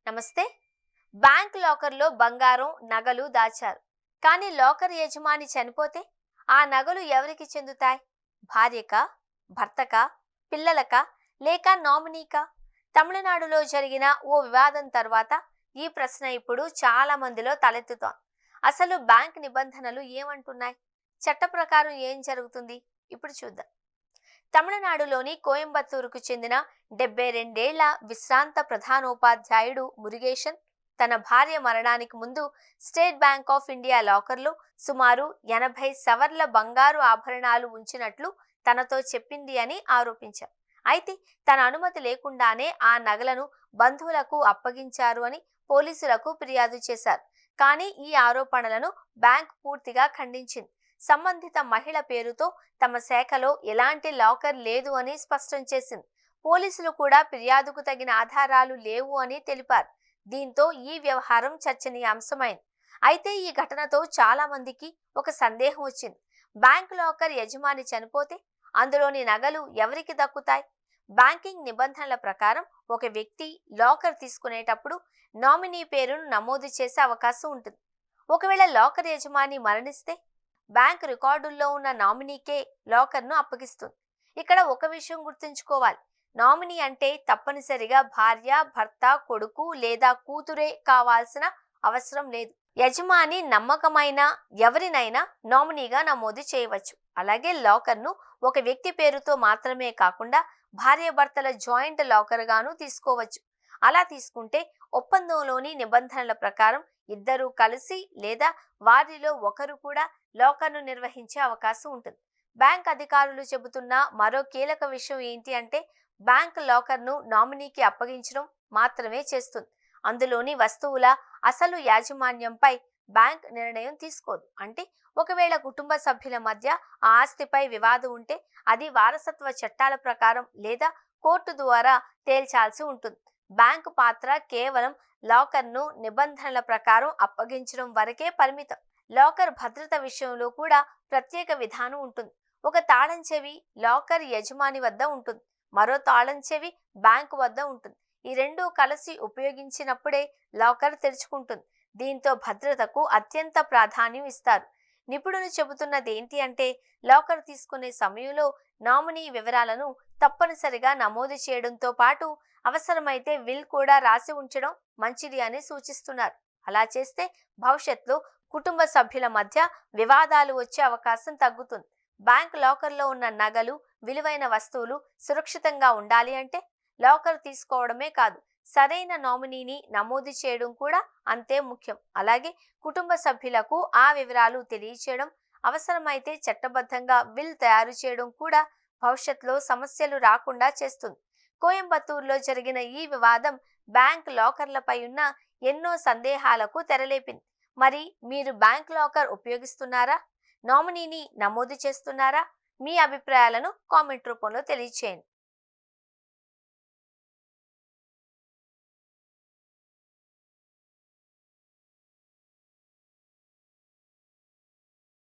నమస్తే. బ్యాంక్ లాకర్లో బంగారం, నగలు దాచారు. కానీ లాకర్ యజమాని చనిపోతే ఆ నగలు ఎవరికి చెందుతాయి? భార్యకా, భర్తకా, పిల్లలకా, లేక నామినీకా? తమిళనాడులో జరిగిన ఓ వివాదం తర్వాత ఈ ప్రశ్న ఇప్పుడు చాలా మందిలో తలెత్తుతోంది. అసలు బ్యాంక్ నిబంధనలు ఏమంటున్నాయి? చట్ట ప్రకారం ఏం జరుగుతుంది? ఇప్పుడు చూద్దాం. తమిళనాడులోని కోయంబత్తూరుకు చెందిన 72 ఏళ్ల విశ్రాంత ప్రధానోపాధ్యాయుడు మురుగేశన్ తన భార్య మరణానికి ముందు స్టేట్ బ్యాంక్ ఆఫ్ ఇండియా లాకర్లో సుమారు 80 సవర్ల బంగారు ఆభరణాలు ఉంచినట్లు తనతో చెప్పింది అని ఆరోపించారు. అయితే తన అనుమతి లేకుండానే ఆ నగలను బంధువులకు అప్పగించారు అని పోలీసులకు ఫిర్యాదు చేశారు. కానీ ఈ ఆరోపణలను బ్యాంక్ పూర్తిగా ఖండించింది. సంబంధిత మహిళ పేరుతో తమ శాఖలో ఎలాంటి లాకర్ లేదు అని స్పష్టం చేసింది. పోలీసులు కూడా ఫిర్యాదుకు తగిన ఆధారాలు లేవు అని తెలిపారు. దీంతో ఈ వ్యవహారం చర్చనీయాంశమైంది. అయితే ఈ ఘటనతో చాలా మందికి ఒక సందేహం వచ్చింది. బ్యాంక్ లాకర్ యజమాని చనిపోతే అందులోని నగలు ఎవరికి దక్కుతాయి? బ్యాంకింగ్ నిబంధనల ప్రకారం ఒక వ్యక్తి లాకర్ తీసుకునేటప్పుడు నామినీ పేరును నమోదు చేసే అవకాశం ఉంటుంది. ఒకవేళ లాకర్ యజమాని మరణిస్తే బ్యాంక్ రికార్డుల్లో ఉన్న నామినీకే లాకర్ను అప్పగిస్తుంది. ఇక్కడ ఒక విషయం గుర్తుంచుకోవాలి. నామినీ అంటే తప్పనిసరిగా భార్య, భర్త, కొడుకు లేదా కూతురే కావాల్సిన అవసరం లేదు. యజమాని నమ్మకమైన ఎవరినైనా నామినీగా నమోదు చేయవచ్చు. అలాగే లాకర్ను ఒక వ్యక్తి పేరుతో మాత్రమే కాకుండా భార్యాభర్తల జాయింట్ లాకర్ గాను తీసుకోవచ్చు. అలా తీసుకుంటే ఒప్పందంలోని నిబంధనల ప్రకారం ఇద్దరూ కలిసి లేదా వారిలో ఒకరు కూడా లాకర్ను నిర్వహించే అవకాశం ఉంటుంది. బ్యాంక్ అధికారులు చెబుతున్న మరో కీలక విషయం ఏంటి అంటే బ్యాంక్ లాకర్ను నామినీకి అప్పగించడం మాత్రమే చేస్తుంది. అందులోని వస్తువుల అసలు యాజమాన్యంపై బ్యాంక్ నిర్ణయం తీసుకోదు. అంటే ఒకవేళ కుటుంబ సభ్యుల మధ్య ఆ ఆస్తిపై వివాదం ఉంటే అది వారసత్వ చట్టాల ప్రకారం లేదా కోర్టు ద్వారా తేల్చాల్సి ఉంటుంది. బ్యాంకు పాత్ర కేవలం లాకర్ను నిబంధనల ప్రకారం అప్పగించడం వరకే పరిమితం. లాకర్ భద్రత విషయంలో కూడా ప్రత్యేక విధానం ఉంటుంది. ఒక తాళం చెవి లాకర్ యజమాని వద్ద ఉంటుంది, మరో తాళం చెవి బ్యాంకు వద్ద ఉంటుంది. ఈ రెండూ కలిసి ఉపయోగించినప్పుడే లాకర్ తెరుచుకుంటుంది. దీంతో భద్రతకు అత్యంత ప్రాధాన్యం ఇస్తారు. నిపుణులు చెబుతున్నది ఏంటి అంటే లాకర్ తీసుకునే సమయంలో నామినీ వివరాలను తప్పనిసరిగా నమోదు చేయడంతో పాటు అవసరమైతే విల్ కూడా రాసి ఉంచడం మంచిది అని సూచిస్తున్నారు. అలా చేస్తే భవిష్యత్తులో కుటుంబ సభ్యుల మధ్య వివాదాలు వచ్చే అవకాశం తగ్గుతుంది. బ్యాంక్ లాకర్లో ఉన్న నగలు, విలువైన వస్తువులు సురక్షితంగా ఉండాలి అంటే లాకర్ తీసుకోవడమే కాదు, సరైన నామినీని నమోదు చేయడం కూడా అంతే ముఖ్యం. అలాగే కుటుంబ సభ్యులకు ఆ వివరాలు తెలియచేయడం, అవసరమైతే చట్టబద్ధంగా విల్ తయారు చేయడం కూడా భవిష్యత్తులో సమస్యలు రాకుండా చేస్తుంది. కోయంబత్తూరులో జరిగిన ఈ వివాదం బ్యాంక్ లాకర్లపై ఉన్న ఎన్నో సందేహాలకు తెరలేపింది. మరి మీరు బ్యాంక్ లాకర్ ఉపయోగిస్తున్నారా? నామినీని నమోదు చేస్తున్నారా? మీ అభిప్రాయాలను కామెంట్ రూపంలో తెలియచేయండి.